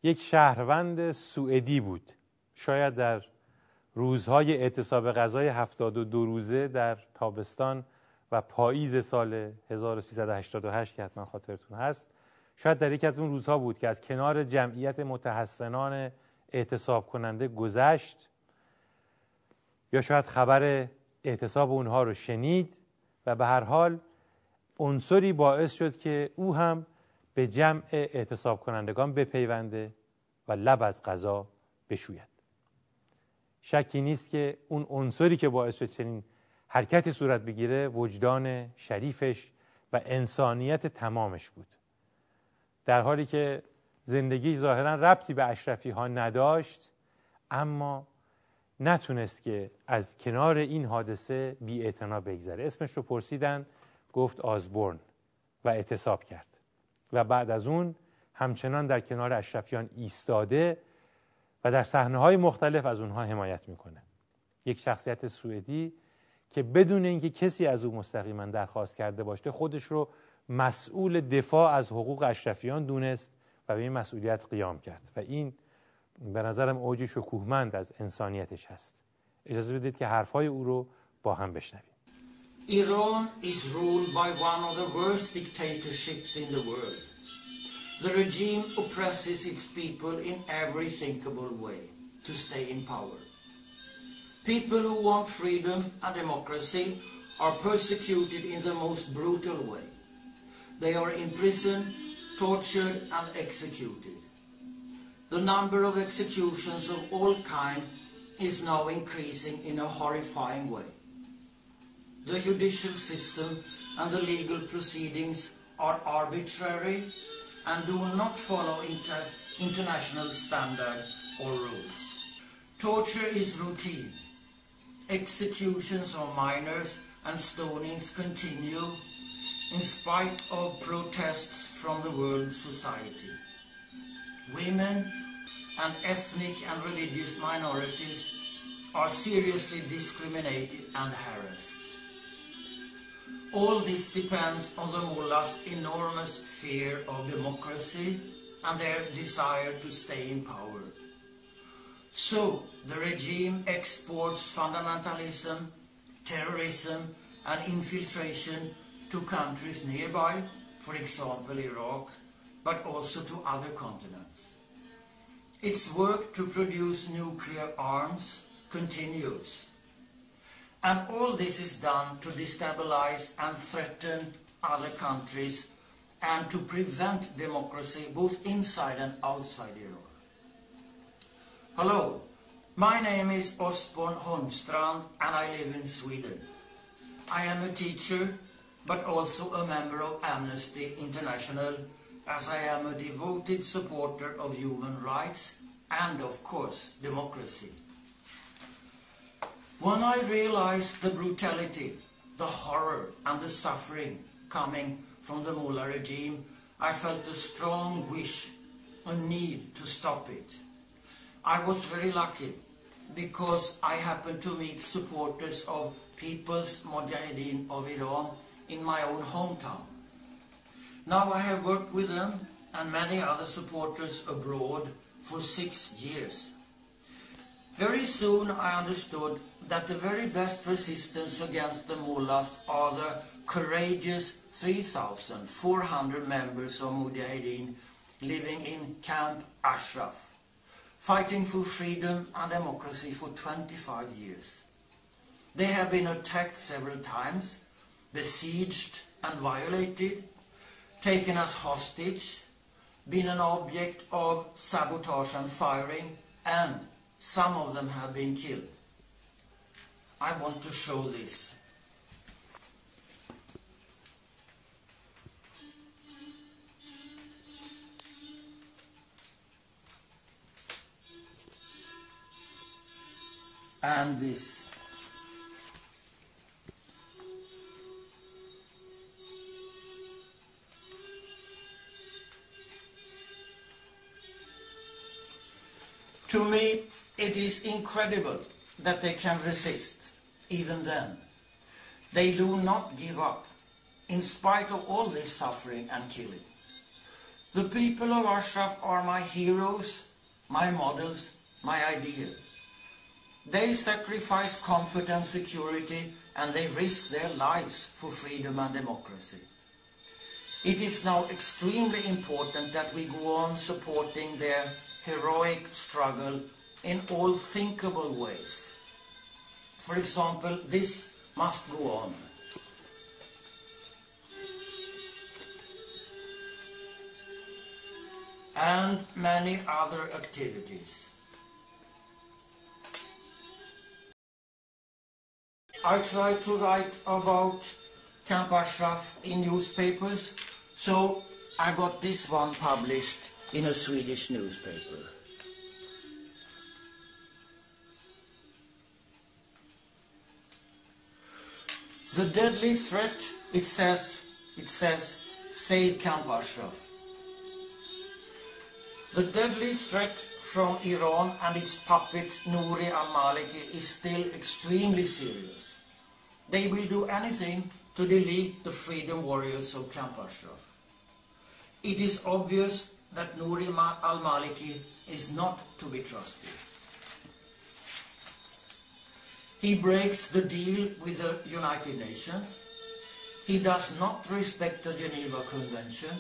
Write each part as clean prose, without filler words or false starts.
یک شهروند سوئدی بود. شاید در روزهای اعتصاب غذای 72 روزه در تابستان و پاییز سال 1388 که حتما خاطرتون هست، شاید در یکی از اون روزها بود که از کنار جمعیت متحسنان اعتصاب کننده گذشت، یا شاید خبر اعتصاب اونها رو شنید و به هر حال عنصری باعث شد که او هم به جمع اعتصاب کنندگان بپیونده و لب از غذا بشوید. شکی نیست که اون عنصری که باعث شد چنین حرکتی صورت بگیره وجدان شریفش و انسانیت تمامش بود. در حالی که زندگی ظاهراً ربطی به اشرفی ها نداشت، اما نتونست که از کنار این حادثه بی اعتنا بگذره. اسمش رو پرسیدن، گفت آزبورن و اعتصاب کرد و بعد از اون همچنان در کنار اشرفیان ایستاده و در صحنه‌های مختلف از اونها حمایت میکنه. یک شخصیت سوئدی که بدون اینکه کسی از او مستقیما درخواست کرده باشه خودش رو مسئول دفاع از حقوق اشرفیان دونست و به این مسئولیت قیام کرد و این به نظرم اوج شکوهمند از انسانیتش هست. اجازه بدید که حرفای او رو با هم بشنویم. Iran is ruled by one of the worst dictatorships in the world. The regime oppresses its people in every thinkable way to stay in power. People who want freedom and democracy are persecuted in the most brutal way. They are imprisoned, tortured and executed. The number of executions of all kinds is now increasing in a horrifying way. The judicial system and the legal proceedings are arbitrary and do not follow international standards or rules. Torture is routine. Executions of minors and stonings continue in spite of protests from the world society. Women and ethnic and religious minorities are seriously discriminated and harassed. All this depends on the mullahs' enormous fear of democracy and their desire to stay in power. So, the regime exports fundamentalism, terrorism and infiltration to countries nearby, for example Iraq, but also to other continents. Its work to produce nuclear arms continues. And all this is done to destabilize and threaten other countries and to prevent democracy both inside and outside Iran. Hello, my name is Holmstrand and I live in Sweden. I am a teacher but also a member of Amnesty International, as I am a devoted supporter of human rights and of course democracy. When I realized the brutality, the horror and the suffering coming from the mullah regime, I felt a strong wish, a need to stop it. I was very lucky because I happened to meet supporters of People's Mujahideen of Iran in my own hometown. Now I have worked with them and many other supporters abroad for 6 years. Very soon I understood that the very best resistance against the mullahs are the courageous 3,400 members of Mujahideen living in Camp Ashraf, fighting for freedom and democracy for 25 years. They have been attacked several times, besieged and violated, taken as hostage, been an object of sabotage and firing, and some of them have been killed. I want to show this. And this. To me, it is incredible that they can resist, even then. They do not give up, in spite of all this suffering and killing. The people of Ashraf are my heroes, my models, my ideal. They sacrifice comfort and security, and they risk their lives for freedom and democracy. It is now extremely important that we go on supporting their heroic struggle in all thinkable ways. For example, this must go on. And many other activities. I try to write about Camp Ashraf in newspapers, so I got this one published in a Swedish newspaper. The deadly threat, it says, save Camp Ashraf. The deadly threat from Iran and its puppet Nouri al-Maliki is still extremely serious. They will do anything to delete the freedom warriors of Camp Ashraf. It is obvious that Nouri al-Maliki is not to be trusted. He breaks the deal with the United Nations. He does not respect the Geneva Convention.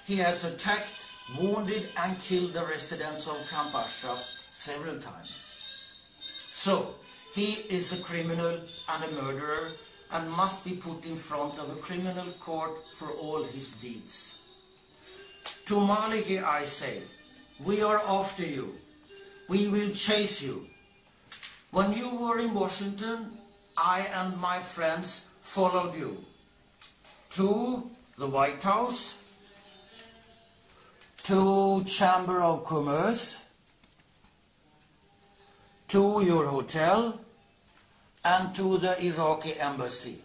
He has attacked, wounded and killed the residents of Camp Ashraf several times. So, he is a criminal and a murderer and must be put in front of a criminal court for all his deeds. To Maliki I say, we are after you. We will chase you. When you were in Washington, I and my friends followed you to the White House, to Chamber of Commerce, to your hotel, and to the Iraqi embassy.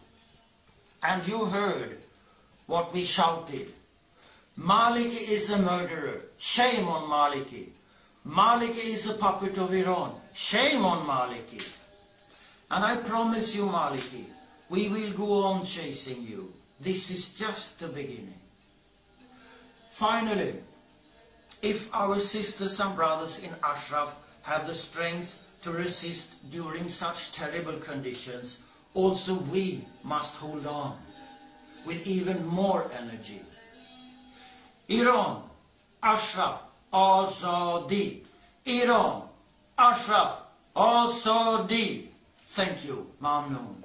And you heard what we shouted. Maliki is a murderer. Shame on Maliki. Maliki is a puppet of Iran. Shame on Maliki. And I promise you, Maliki, we will go on chasing you. This is just the beginning. Finally, if our sisters and brothers in Ashraf have the strength to resist during such terrible conditions, also we must hold on with even more energy. Iran, Ashraf, Azadi. Iran, Ashraf, Azadi. Thank you. Mamnoon.